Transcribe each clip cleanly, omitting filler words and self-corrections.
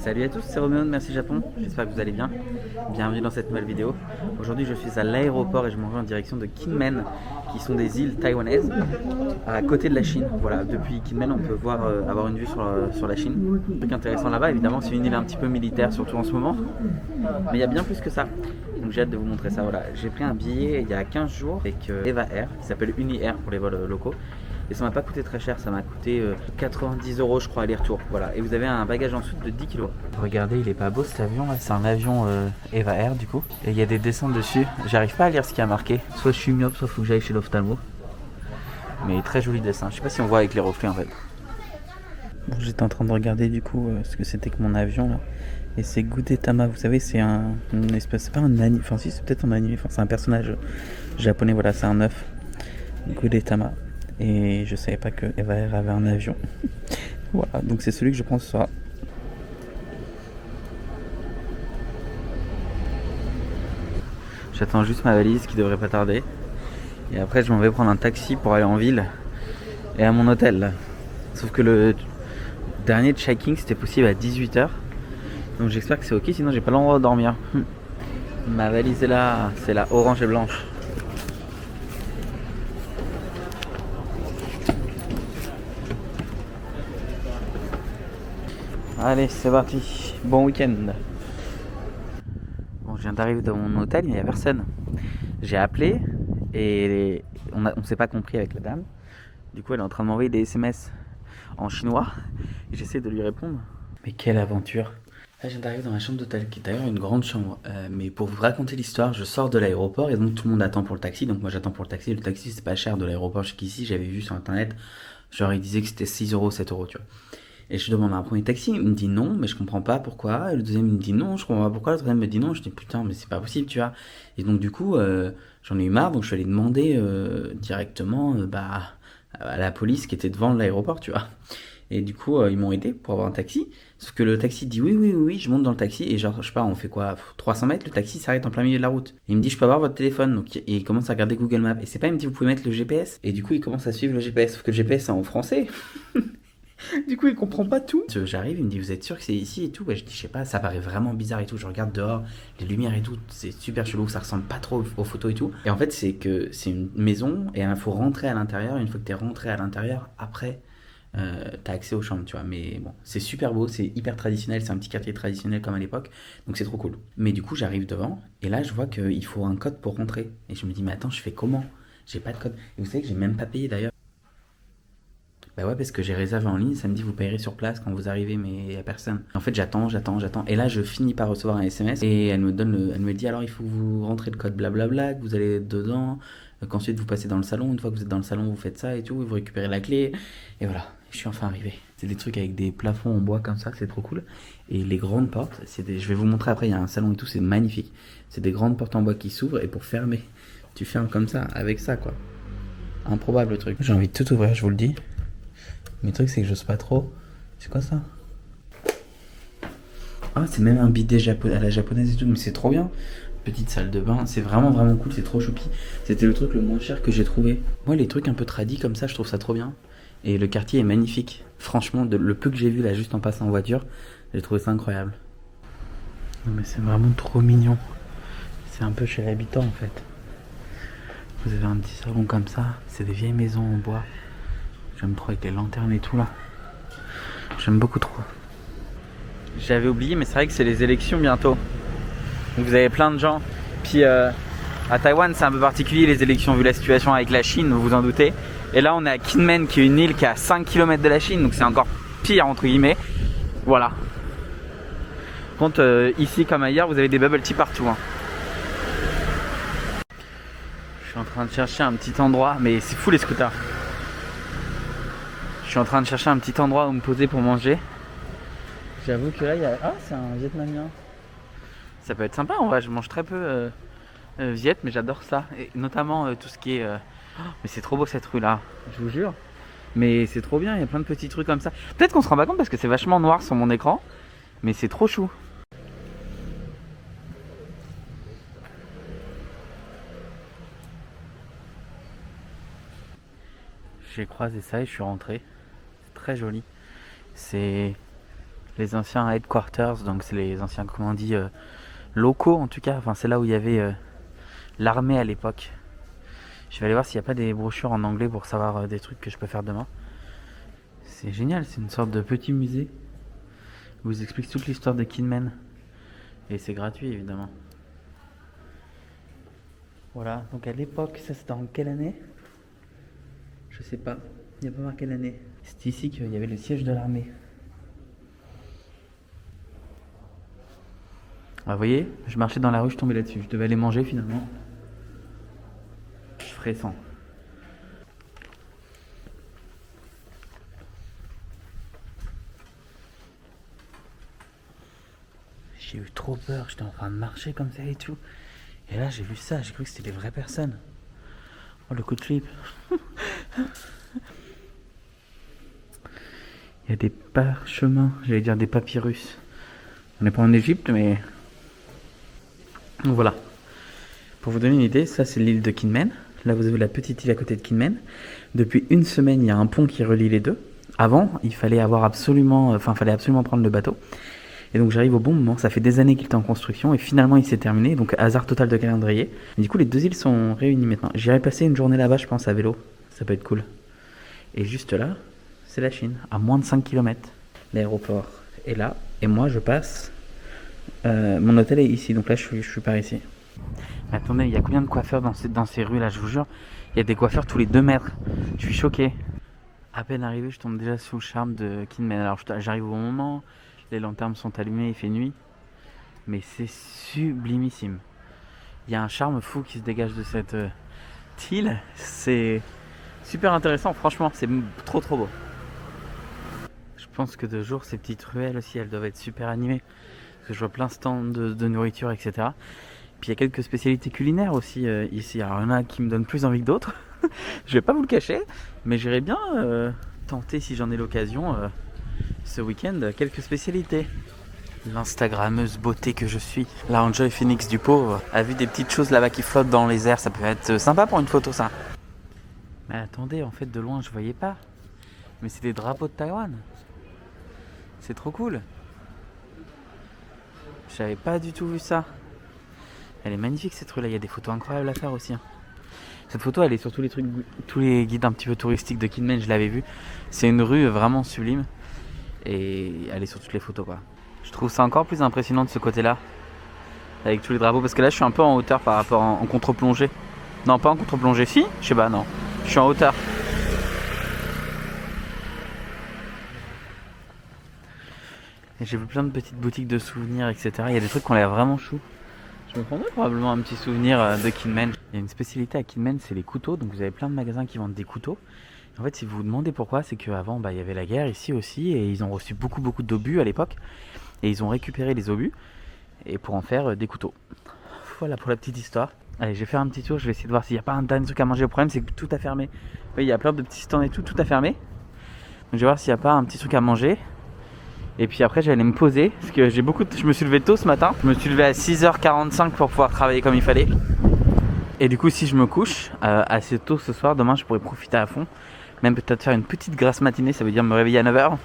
Salut à tous, c'est Roméo de Merci Japon, j'espère que vous allez bien. Bienvenue dans cette nouvelle vidéo. Aujourd'hui je suis à l'aéroport et je m'en vais en direction de Kinmen, qui sont des îles taïwanaises à côté de la Chine. Voilà, depuis Kinmen on peut avoir une vue sur la Chine. Le truc intéressant là-bas, évidemment, c'est une île un petit peu militaire, surtout en ce moment. Mais il y a bien plus que ça. Donc j'ai hâte de vous montrer ça. Voilà, j'ai pris un billet il y a 15 jours avec Eva Air, qui s'appelle Uni Air pour les vols locaux. Et ça m'a pas coûté très cher, ça m'a coûté 90 € je crois aller-retour. Voilà, et vous avez un bagage en soute de 10 kg. Regardez, il est pas beau cet avion là, c'est un avion Eva Air du coup. Et il y a des dessins dessus, j'arrive pas à lire ce qu'il y a marqué. Soit je suis myope, soit faut que j'aille chez l'ophtalmo. Mais très joli dessin, je sais pas si on voit avec les reflets en fait. Bon, j'étais en train de regarder du coup ce que c'était que mon avion là. Et c'est Gudetama, vous savez, c'est une espèce, c'est pas un anime, enfin si c'est peut-être un anime, enfin c'est un personnage japonais, voilà, c'est un œuf. Gudetama. Et je savais pas que Eva Air avait un avion. Voilà, donc c'est celui que je prends ce soir. J'attends juste ma valise qui devrait pas tarder. Et après je m'en vais prendre un taxi pour aller en ville et à mon hôtel. Sauf que le dernier check-in c'était possible à 18 h. Donc j'espère que c'est ok, sinon j'ai pas l'endroit de dormir. Ma valise est là, c'est la orange et blanche. Allez, c'est parti. Bon week-end. Bon, je viens d'arriver dans mon hôtel, il n'y a personne. J'ai appelé et on s'est pas compris avec la dame. Du coup, elle est en train de m'envoyer des SMS en chinois et j'essaie de lui répondre. Mais quelle aventure! Là, je viens d'arriver dans ma chambre d'hôtel, qui est d'ailleurs une grande chambre. Mais pour vous raconter l'histoire, je sors de l'aéroport et donc tout le monde attend pour le taxi. Donc moi, j'attends pour le taxi. Le taxi, c'est pas cher de l'aéroport jusqu'ici. J'avais vu sur internet, genre, il disait que c'était 6 €, 7 €, tu vois. Et je demande un premier taxi, il me dit non, mais je comprends pas pourquoi. Et le deuxième il me dit non, je comprends pas pourquoi. Le troisième me dit non, je dis putain, mais c'est pas possible, tu vois. Et donc du coup, j'en ai eu marre, donc je suis allé demander directement à la police qui était devant l'aéroport, tu vois. Et du coup, ils m'ont aidé pour avoir un taxi. Sauf que le taxi dit oui, oui, oui, oui, je monte dans le taxi et genre, je sais pas, on fait quoi, 300 mètres, le taxi s'arrête en plein milieu de la route. Et il me dit, je peux avoir votre téléphone. Donc, et il commence à regarder Google Maps. Et c'est pas, il me dit, vous pouvez mettre le GPS. Et du coup, il commence à suivre le GPS. Sauf que le GPS c'est en français. Du coup, il comprend pas tout. J'arrive, il me dit, vous êtes sûr que c'est ici et tout? Je dis, je sais pas, ça paraît vraiment bizarre et tout. Je regarde dehors, les lumières et tout, c'est super chelou, ça ressemble pas trop aux photos et tout. Et en fait, c'est que c'est une maison et il faut rentrer à l'intérieur. Une fois que t'es rentré à l'intérieur, après, t'as accès aux chambres, tu vois. Mais bon, c'est super beau, c'est hyper traditionnel, c'est un petit quartier traditionnel comme à l'époque, donc c'est trop cool. Mais du coup, j'arrive devant et là, je vois qu'il faut un code pour rentrer. Et je me dis, mais attends, je fais comment? J'ai pas de code. Et vous savez que j'ai même pas payé d'ailleurs. Bah ouais, parce que j'ai réservé en ligne, ça me dit vous payerez sur place quand vous arrivez, mais il y a personne. En fait, j'attends. Et là, je finis par recevoir un SMS et elle me dit alors il faut que vous rentrez le code blablabla, que vous allez dedans, qu'ensuite vous passez dans le salon. Une fois que vous êtes dans le salon, vous faites ça et tout, vous récupérez la clé. Et voilà, je suis enfin arrivé. C'est des trucs avec des plafonds en bois comme ça, c'est trop cool. Et les grandes portes, je vais vous montrer après, il y a un salon et tout, c'est magnifique. C'est des grandes portes en bois qui s'ouvrent et pour fermer, tu fermes comme ça, avec ça quoi. Improbable le truc. J'ai envie de tout ouvrir, je vous le dis. Mais le truc, c'est que j'ose pas trop. C'est quoi ça? Ah, c'est même un bidet à la japonaise et tout, mais c'est trop bien. Petite salle de bain, c'est vraiment vraiment cool, c'est trop choupi. C'était le truc le moins cher que j'ai trouvé. Moi, les trucs un peu tradis comme ça, je trouve ça trop bien. Et le quartier est magnifique. Franchement, le peu que j'ai vu là, juste en passant en voiture, j'ai trouvé ça incroyable. Non, mais c'est vraiment trop mignon. C'est un peu chez l'habitant en fait. Vous avez un petit salon comme ça, c'est des vieilles maisons en bois. J'aime trop avec les lanternes et tout là. J'aime beaucoup trop. J'avais oublié, mais c'est vrai que c'est les élections bientôt. Donc vous avez plein de gens. Puis à Taïwan, c'est un peu particulier les élections vu la situation avec la Chine, vous vous en doutez. Et là, on est à Kinmen, qui est une île qui est à 5 km de la Chine, donc c'est encore pire entre guillemets. Voilà. Par contre, ici comme ailleurs, vous avez des bubble tea partout. Hein. Je suis en train de chercher un petit endroit, mais c'est fou les scooters. Je suis en train de chercher un petit endroit où me poser pour manger. J'avoue que là, il y a... Ah, c'est un vietnamien. Ça peut être sympa, en vrai. Je mange très peu viet, mais j'adore ça. Et notamment tout ce qui est... Oh, mais c'est trop beau cette rue-là, je vous jure. Mais c'est trop bien, il y a plein de petits trucs comme ça. Peut-être qu'on se rend pas compte parce que c'est vachement noir sur mon écran. Mais c'est trop chou. J'ai croisé ça et je suis rentré. C'est très joli. C'est les anciens headquarters, donc c'est les anciens, comment on dit, locaux en tout cas. Enfin, c'est là où il y avait l'armée à l'époque. Je vais aller voir s'il n'y a pas des brochures en anglais pour savoir des trucs que je peux faire demain. C'est génial, c'est une sorte de petit musée où ils expliquent toute l'histoire de Kidman. Et c'est gratuit évidemment. Voilà, donc à l'époque, ça c'était en quelle année? Je sais pas, il n'y a pas marqué l'année. C'était ici qu'il y avait le siège de l'armée. Ah, vous voyez, je marchais dans la rue, je tombais là-dessus. Je devais aller manger finalement. Je ferais sans. J'ai eu trop peur, j'étais en train de marcher comme ça et tout. Et là j'ai vu ça, j'ai cru que c'était des vraies personnes. Oh le coup de flip. Il y a des parchemins, j'allais dire des papyrus. On n'est pas en Égypte mais... Donc voilà. Pour vous donner une idée, ça c'est l'île de Kinmen. Là vous avez la petite île à côté de Kinmen. Depuis une semaine il y a un pont qui relie les deux. Avant il fallait absolument prendre le bateau. Et donc j'arrive au bon moment, ça fait des années qu'il était en construction et finalement il s'est terminé, donc hasard total de calendrier. Et du coup les deux îles sont réunies maintenant. J'irai passer une journée là-bas je pense à vélo, ça peut être cool. Et juste là, c'est la Chine, à moins de 5 km. L'aéroport est là et moi je passe, mon hôtel est ici, donc là je suis par ici. Mais attendez, il y a combien de coiffeurs dans ces rues là, je vous jure. Il y a des coiffeurs tous les 2 mètres, je suis choqué. À peine arrivé, je tombe déjà sous le charme de Kinmen. Alors j'arrive au bon moment. Les lanternes sont allumées, il fait nuit. Mais c'est sublimissime. Il y a un charme fou qui se dégage de cette île. C'est super intéressant, franchement, c'est trop beau. Je pense que de jour, ces petites ruelles aussi, elles doivent être super animées. Parce que je vois plein de stands de nourriture, etc. Puis il y a quelques spécialités culinaires aussi ici. Alors il y en a qui me donnent plus envie que d'autres. Je vais pas vous le cacher, mais j'irai bien tenter, si j'en ai l'occasion, ce week-end, quelques spécialités. L'instagrammeuse beauté que je suis, la Enjoy Phoenix du pauvre, a vu des petites choses là-bas qui flottent dans les airs, ça peut être sympa pour une photo ça. Mais attendez, en fait de loin je voyais pas. Mais c'est des drapeaux de Taïwan. C'est trop cool. J'avais pas du tout vu ça. Elle est magnifique cette rue là, il y a des photos incroyables à faire aussi. Cette photo elle est sur tous les guides un petit peu touristiques de Kinmen, je l'avais vu. C'est une rue vraiment sublime. Et elle est sur toutes les photos quoi. Je trouve ça encore plus impressionnant de ce côté là. Avec tous les drapeaux. Parce que là je suis un peu en hauteur par rapport en contre-plongée. Non pas en contre-plongée, si. Je sais pas, non. Je suis en hauteur. Et j'ai vu plein de petites boutiques de souvenirs, etc. Il y a des trucs qui ont l'air vraiment chou. Je me prendrais probablement un petit souvenir de Kinmen. Il y a une spécialité à Kinmen, c'est les couteaux. Donc vous avez plein de magasins qui vendent des couteaux. En fait, si vous vous demandez pourquoi, c'est qu'avant, il y avait la guerre ici aussi. Et ils ont reçu beaucoup d'obus à l'époque. Et ils ont récupéré les obus et pour en faire des couteaux. Voilà pour la petite histoire. Allez, je vais faire un petit tour. Je vais essayer de voir s'il n'y a pas un dernier truc à manger. Le problème, c'est que tout a fermé. Oui, il y a plein de petits stands et tout a fermé. Donc je vais voir s'il n'y a pas un petit truc à manger. Et puis après j'allais me poser parce que je me suis levé tôt ce matin. Je me suis levé à 6h45 pour pouvoir travailler comme il fallait. Et du coup si je me couche assez tôt ce soir, demain je pourrais profiter à fond. Même peut-être faire une petite grasse matinée, ça veut dire me réveiller à 9h.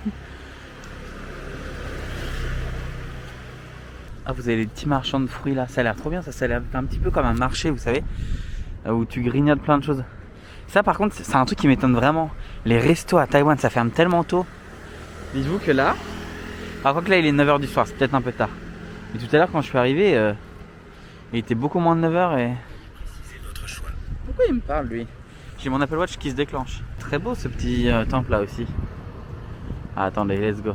Ah, vous avez les petits marchands de fruits là, ça a l'air trop bien, ça a l'air un petit peu comme un marché vous savez, où tu grignotes plein de choses. Ça par contre c'est un truc qui m'étonne vraiment. Les restos à Taïwan ça ferme tellement tôt. Dites-vous que là, par contre là il est 9h du soir, c'est peut-être un peu tard. Mais tout à l'heure quand je suis arrivé, il était beaucoup moins de 9h et... C'est votre choix. Pourquoi il me parle lui? J'ai mon Apple Watch qui se déclenche. Très beau ce petit temple là aussi. Ah, attendez, let's go.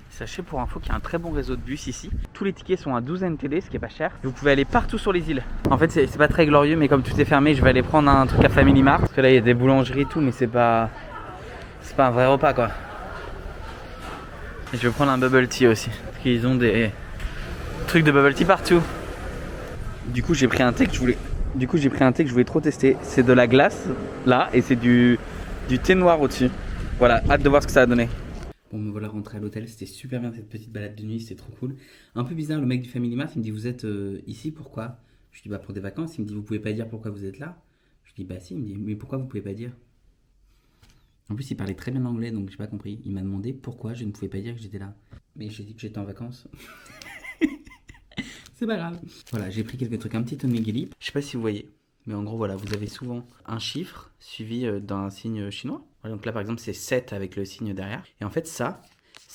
Sachez pour info qu'il y a un très bon réseau de bus ici. Tous les tickets sont à 12 NTD, ce qui est pas cher. Vous pouvez aller partout sur les îles. En fait c'est pas très glorieux mais comme tout est fermé, je vais aller prendre un truc à Family Mart. Parce que là il y a des boulangeries et tout mais c'est pas un vrai repas quoi. Et je vais prendre un bubble tea aussi. Parce qu'ils ont des trucs de bubble tea partout. Du coup j'ai pris un thé que je voulais trop tester. C'est de la glace là et c'est du thé noir au-dessus. Voilà, hâte de voir ce que ça va donner. Bon me voilà rentré à l'hôtel, c'était super bien cette petite balade de nuit, c'était trop cool. Un peu bizarre, le mec du Family Mart, il me dit vous êtes ici pourquoi? Je lui dis bah pour des vacances, il me dit vous pouvez pas dire pourquoi vous êtes là? Je Je dis bah si, il me dit mais pourquoi vous pouvez pas dire? En plus il parlait très bien anglais donc j'ai pas compris. Il m'a demandé pourquoi je ne pouvais pas dire que j'étais là. Mais j'ai dit que j'étais en vacances. C'est pas grave. Voilà, j'ai pris quelques trucs, un petit onigiri. Je sais pas si vous voyez, mais en gros voilà, vous avez souvent un chiffre suivi d'un signe chinois. Voilà, donc là par exemple c'est 7 avec le signe derrière. Et en fait ça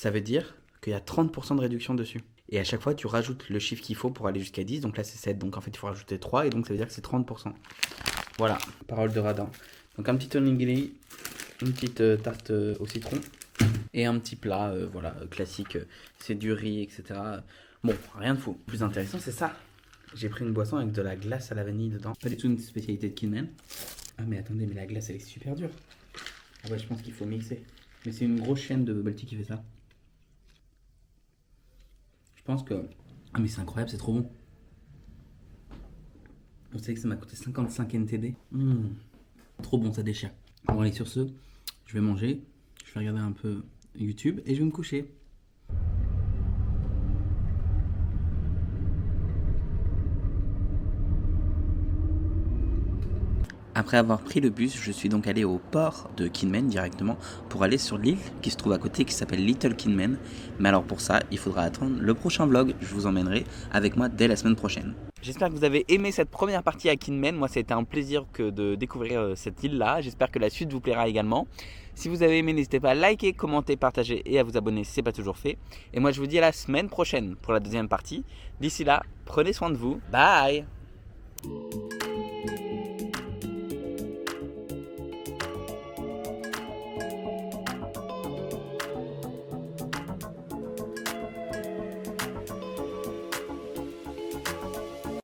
veut dire qu'il y a 30% de réduction dessus. Et à chaque fois tu rajoutes le chiffre qu'il faut pour aller jusqu'à 10. Donc là c'est 7, donc en fait il faut rajouter 3 et donc ça veut dire que c'est 30%. Voilà, parole de radin. Donc un petit onigiri, une petite tarte au citron et un petit plat, voilà, classique. C'est du riz, etc. Bon, rien de fou. Le plus intéressant, c'est ça. J'ai pris une boisson avec de la glace à la vanille dedans. Pas du tout une spécialité de Kinmen. Ah mais attendez, mais la glace elle est super dure. Ah ouais, je pense qu'il faut mixer. Mais c'est une grosse chaîne de bubble tea qui fait ça. Je pense que... Ah mais c'est incroyable, c'est trop bon. Vous savez que ça m'a coûté 55 NTD. Trop bon, ça déchire. Bon allez, sur ce, je vais manger. Je vais regarder un peu YouTube et je vais me coucher. Après avoir pris le bus, je suis donc allé au port de Kinmen directement pour aller sur l'île qui se trouve à côté qui s'appelle Little Kinmen. Mais alors pour ça, il faudra attendre le prochain vlog. Je vous emmènerai avec moi dès la semaine prochaine. J'espère que vous avez aimé cette première partie à Kinmen. Moi, c'était un plaisir de découvrir cette île-là. J'espère que la suite vous plaira également. Si vous avez aimé, n'hésitez pas à liker, commenter, partager et à vous abonner si ce n'est pas toujours fait. Et moi, je vous dis à la semaine prochaine pour la deuxième partie. D'ici là, prenez soin de vous. Bye!